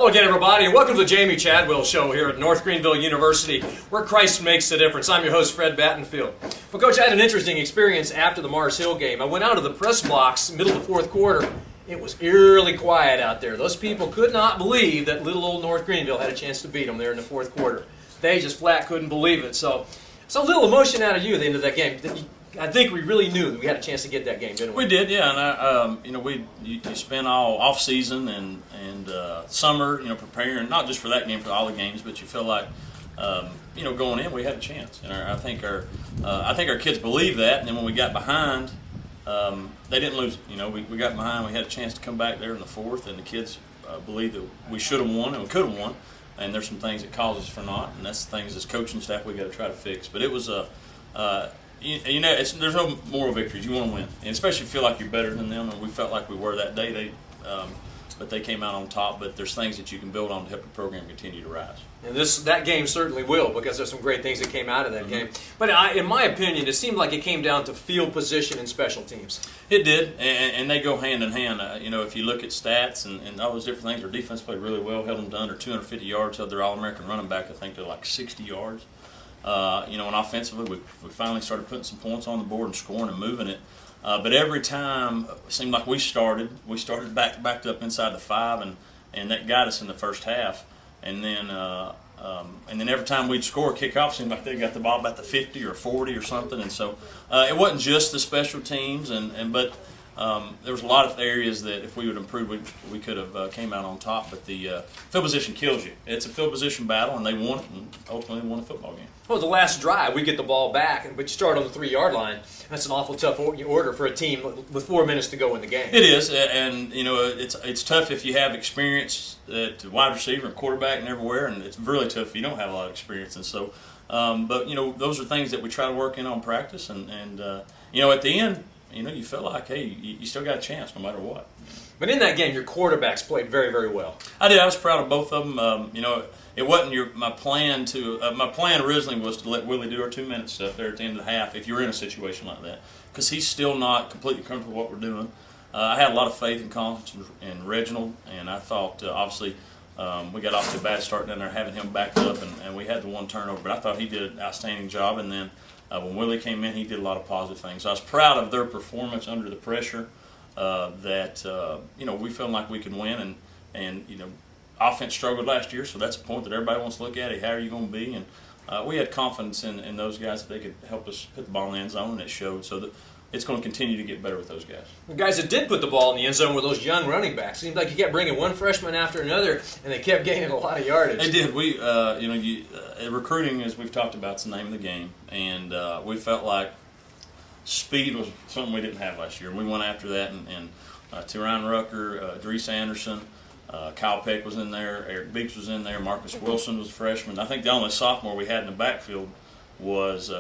Hello again, everybody, and welcome to the Jamey Chadwell Show here at North Greenville University, where Christ makes a difference. I'm your host, Fred Battenfield. Well, Coach, I had an interesting experience after the Mars Hill game. I went out to the press box, middle of the fourth quarter. It was eerily quiet out there. Those people could not believe that little old North Greenville had a chance to beat them there in the fourth quarter. They just flat couldn't believe it. So a little emotion out of you at the end of that game. I think we really knew that we had a chance to get that game, didn't we? We did, yeah. And you spend all off season and summer, preparing not just for that game, for all the games, but you feel like, going in, we had a chance. And I think our kids believed that. And then when we got behind, they didn't lose it. We got behind, we had a chance to come back there in the fourth, and the kids believed that we should have won and we could have won. And there's some things that cause us for not, and that's the things as coaching staff we got to try to fix. But it was there's no moral victories. You want to win, and especially if you feel like you're better than them. And we felt like we were that day. But they came out on top. But there's things that you can build on to help the program continue to rise. And that game certainly will, because there's some great things that came out of that game. But in my opinion, it seemed like it came down to field position and special teams. It did, and they go hand in hand. If you look at stats and all those different things, our defense played really well, held them to under 250 yards, held their All-American running back, I think, to like 60 yards. And offensively, we finally started putting some points on the board and scoring and moving it. But every time it seemed like we started backed up inside the 5, and that got us in the first half. And then every time we'd score a kickoff, it seemed like they got the ball about the 50 or 40 or something. And so it wasn't just the special teams, but there was a lot of areas that if we would improve, we could have came out on top. But the field position kills you. It's a field position battle, and they won it, and ultimately won the football game. Well, the last drive, we get the ball back, but you start on the 3-yard line. That's an awful tough order for a team with 4 minutes to go in the game. It is, and it's tough if you have experience at wide receiver and quarterback and everywhere, and it's really tough if you don't have a lot of experience. And so, but those are things that we try to work in on practice, and at the end, you feel like, hey, you still got a chance no matter what. But in that game, your quarterbacks played very, very well. I did. I was proud of both of them. It wasn't my plan to. My plan originally was to let Willie do our 2-minute stuff there at the end of the half. If you're in a situation like that, because he's still not completely comfortable with what we're doing. I had a lot of faith and confidence in Reginald, and I thought obviously we got off to a bad start down there, having him backed up, and we had the one turnover. But I thought he did an outstanding job, and then. When Willie came in, he did a lot of positive things. So I was proud of their performance under the pressure. We felt like we could win, and offense struggled last year, so that's a point that everybody wants to look at. How are you going to be? And we had confidence in those guys that they could help us put the ball in the end zone, and it showed. So that it's going to continue to get better with those guys. The guys that did put the ball in the end zone were those young running backs. It seemed like you kept bringing one freshman after another, and they kept gaining a lot of yardage. They did. We, recruiting, as we've talked about, is the name of the game, and we felt like speed was something we didn't have last year. We went after that, and Tyron Rucker, Dries Anderson, Kyle Peck was in there, Eric Beeks was in there, Marcus Wilson was a freshman. I think the only sophomore we had in the backfield was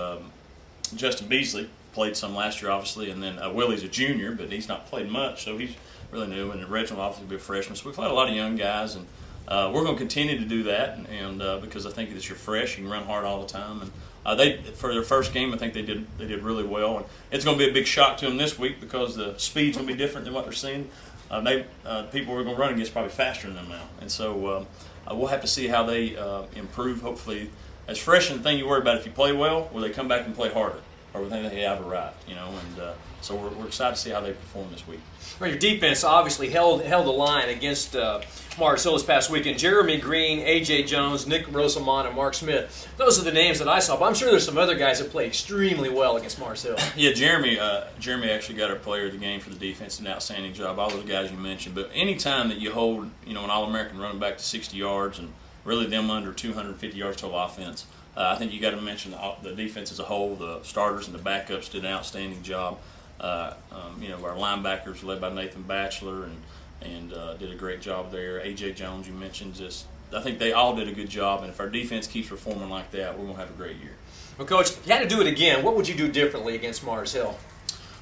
Justin Beasley. Played some last year, obviously, and then Willie's a junior, but he's not played much, so he's really new. And Reginald obviously will be a freshman, so we've had a lot of young guys, and we're going to continue to do that. And because I think that you're fresh, you can run hard all the time. And they, for their first game, I think they did really well. And it's going to be a big shock to them this week because the speed's going to be different than what they're seeing. People we're going to run against probably faster than them now, and so we'll have to see how they improve. Hopefully, as freshman, the thing you worry about if you play well, will they come back and play harder? Or we think they have arrived, and so we're excited to see how they perform this week. Well, your defense obviously held the line against Mars Hill this past weekend. Jeremy Green, A.J. Jones, Nick Rosamond, and Mark Smith. Those are the names that I saw, but I'm sure there's some other guys that played extremely well against Mars Hill. Yeah, Jeremy actually got our player of the game for the defense, an outstanding job. All those guys you mentioned, but any time that you hold an All-American running back to 60 yards and really them under 250 yards total offense. I think you got to mention the defense as a whole. The starters and the backups did an outstanding job. Our linebackers led by Nathan Batchelor and did a great job there. A.J. Jones, you mentioned, I think they all did a good job. And if our defense keeps performing like that, we're going to have a great year. Well, Coach, if you had to do it again, what would you do differently against Mars Hill?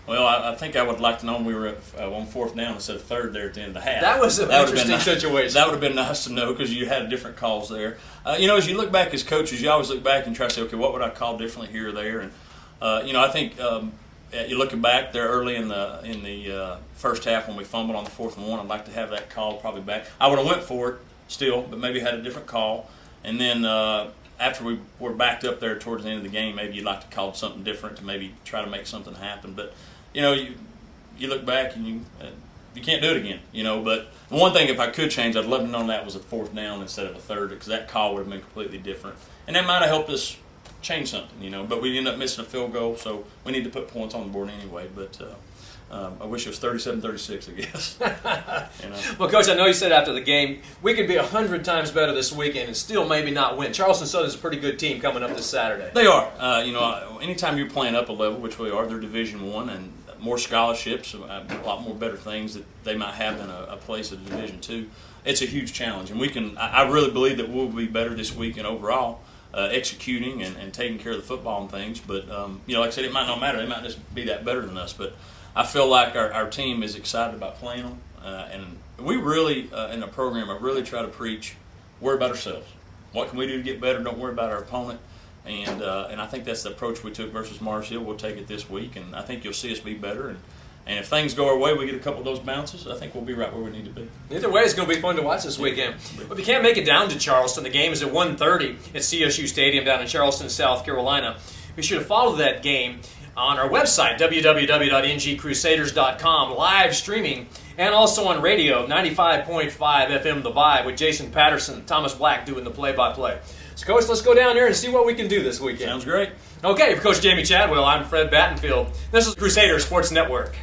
Well, I think I would like to know we were on 4th down instead of 3rd there at the end of the half. That was an interesting situation. That would have been nice to know because you had different calls there. As you look back as coaches, you always look back and try to say, okay, what would I call differently here or there? And I think you're looking back there early in the first half when we fumbled on the 4th and 1. I'd like to have that call probably back. I would have went for it still, but maybe had a different call. And then after we were backed up there towards the end of the game, maybe you'd like to call something different to maybe try to make something happen. But, you look back and you can't do it again, But the one thing, if I could change, I'd love to know that was a 4th down instead of a 3rd, because that call would have been completely different. And that might have helped us change something, But we ended up missing a field goal, so we need to put points on the board anyway. But I wish it was 37-36, I guess. Well, Coach, I know you said after the game, we could be 100 times better this weekend and still maybe not win. Charleston Southern is a pretty good team coming up this Saturday. They are. Anytime you're playing up a level, which we are, they're Division I, and more scholarships, a lot more better things that they might have than a place at Division II. It's a huge challenge, and I really believe that we'll be better this weekend overall, executing and taking care of the football and things. But like I said, it might not matter. They might just be that better than us. But I feel like our team is excited about playing them, and we really in the program I really try to preach, worry about ourselves. What can we do to get better? Don't worry about our opponent. And I think that's the approach we took versus Mars Hill. We'll take it this week, and I think you'll see us be better. And if things go our way, we get a couple of those bounces, I think we'll be right where we need to be. Either way, it's going to be fun to watch this weekend. But if you can't make it down to Charleston, the game is at 1:30 at CSU Stadium down in Charleston, South Carolina. Be sure to follow that game on our website, www.ngcrusaders.com, live streaming, and also on radio, 95.5 FM The Vibe, with Jason Patterson and Thomas Black doing the play-by-play. So, Coach, let's go down there and see what we can do this weekend. Sounds great. Okay, for Coach Jamey Chadwell, I'm Fred Battenfield. This is Crusader Sports Network.